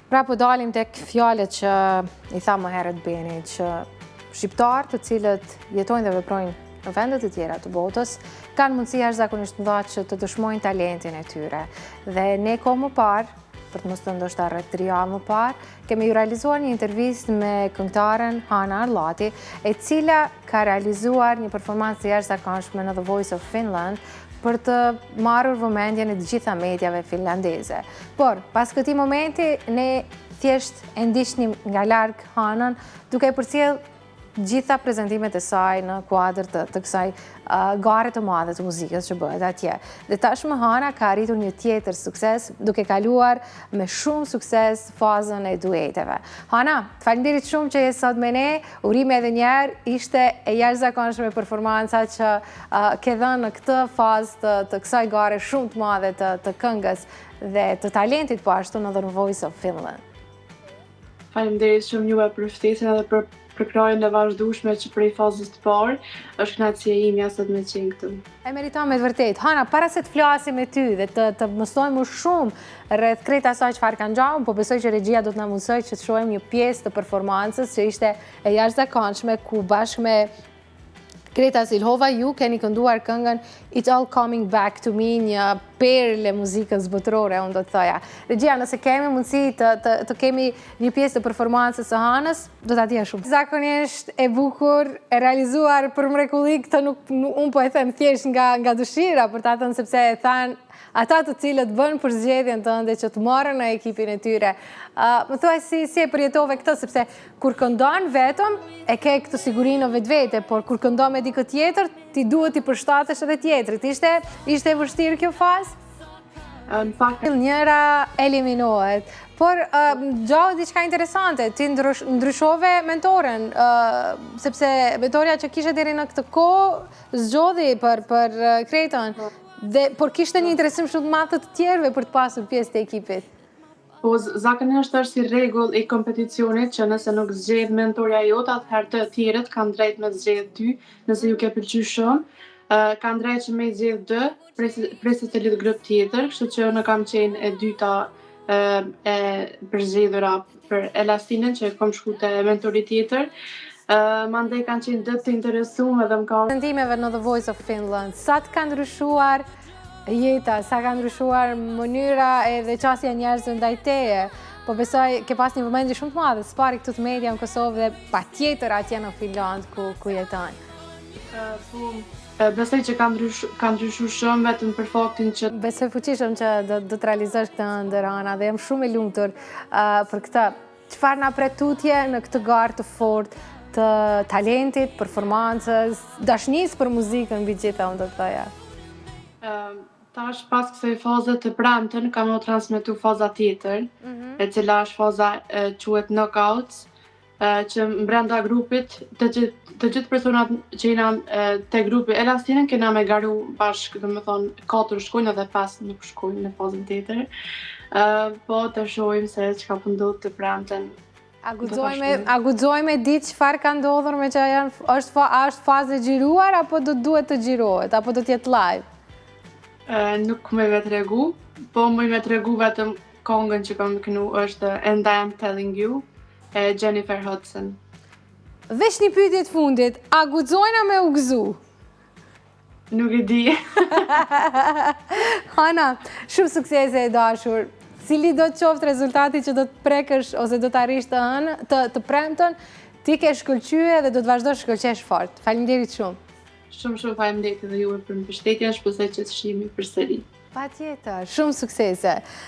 Pra po dalim tek fjalët që I tha më herët Beni, që shqiptarë të cilët jetojnë dhe veprojnë në vendet të tjera të botës, kanë mundësi jashtëzakonisht mëdha që të dëshmojnë talentin e tyre. Dhe ne kohë më parë, për të mos të ndoshta rreth 3 javë më parë, kemi realizuar një intervistë me këngëtaren Hana Arlati, e cila ka realizuar një performancë jashtëzakonshme në The Voice of Finland për të marrur vëmendjen e të gjitha mediave finlandeze. Por, pas këtij momenti, ne thjesht e ndiqnim nga larg Hanën, duke përcjell gjitha prezentimet e saj në kuadër të kësaj gare të madhe të muzikës që bëhet atje. Dhe tashmë Hana ka arritur një tjetër sukses, duke kaluar me shumë sukses fazën e dueteve. Hana, faleminderit shumë që je sot me ne, urime edhe një herë, ishte e jashtëzakonshme performanca që ke dhënë në këtë fazë të kësaj gare shumë të madhe të këngës dhe të talentit po ashtu në The Voice of Finland. Faleminderit shumë juve për ftesën edhe për krajën e vazhdueshme që prej fazës të parë, është kënaqësia ime sot me qenë këtu. E meriton me të vërtet. Hana, para se të flasim me ty dhe të mësojmë më shumë rreth krejt asaj çfarë ka ngjall, po besoj që regjia do të na mundsoj që të shohim një pjesë të performancës që ishte e jashtëzakonshme, ku bashkë me Greta Silhova ju keni kënduar këngën It's All Coming Back to Me, një perlë e muzikës botërore, unë do të thoja. Regjia, nëse kemi mundësi të kemi një pjesë të performancës së Hanës, do ta dija shumë. Zakonisht e bukur, e realizuar për mrekulli, këtë unë po e them thjesht nga dëshira, për ta thënë sepse e thanë ata të cilët bënë përzgjedhjen tënde që të marrën në ekipin e tyre. Më thuaj si e përjetove këtë, sepse kur këndon vetëm, e ke këtë sigurinë në vetvete, por kur këndon me dikë tjetër, ti duhet I përshtatesh edhe tjetrit. Ishte e vështirë kjo fazë? Në fakt, Njëra eliminohet, por gjahu diçka interesante, ti ndryshove mentoren, sepse mentoria që kishe deri në këtë kohë zgjodhi për Kreton. Por kishte një interesim shumë të madh të tjerëve për të pasur pjesë të ekipit. po zakonisht është si rregull I kompeticionit që nëse nuk zgjedh mentorja jote, atëherë të tjerët kanë drejt me zgjedh ty, nëse ju ke pëlqyer shumë, kanë drejt që me zgjedh dë, presit të lidh grup tjetër, kështu që unë kam qenë e dyta e përzgjedhura për Elastinen, që kam shku te mentori tjetër. Mandej kanë qenë dë të interesuar dhe më ka Prezantimeve në The Voice of Finland, sa të ka ndryshuar jeta, sa ka ndryshuar mënyra edhe qasja njerëzve ndaj teje, po besoj ke pas një vëmendje shumë të madhe, s'pari këtu të media në Kosovë dhe patjetër atje në Finland ku jeton. Besoj që ka ndryshuar shumë vetëm për faktin që Besoj fuqishëm që do të realizosh këtë ëndër, Hana, dhe jam shumë e lumtur për këtë. Çfarë na pret tutje në këtë garë të fortë të talentit, performancës, dashnisë për muzikën mbi gjitha, unë do të thoja. tash pas kësaj faze të premten kam u transmetu faza tjetër, e cila është faza quhet knockouts, që brenda grupit të gjithë personat që jena te grupi Elastinen kena me garu bashkë, domethënë 4 shkojnë edhe 5 nuk shkojnë në fazën tjetër. Po të shohim se çka po ndodh të premten. A guxojmë ditë çfarë ka ndodhur me që është fazë e xhiruar apo do duhet të xhirohet apo do të jetë live? Nuk më vetë tregu, po më me tregu vetëm këngën që kam kënu është And I Am Telling You, e Jennifer Hudson. Vesh një pyetje të fundit, a guxojna me u gëzu? Nuk e di. Hana, shumë suksese e dashur. Cili do të qoftë rezultati që do të prekësh ose do të arrish të premten, ti ke shkëlqyer dhe do të vazhdosh shkëlqesh fort. Faleminderit shumë. Shumë faleminderit edhe juve për mbështetjen, shpresoj që të shihemi përsëri. Patjetër, shumë suksese.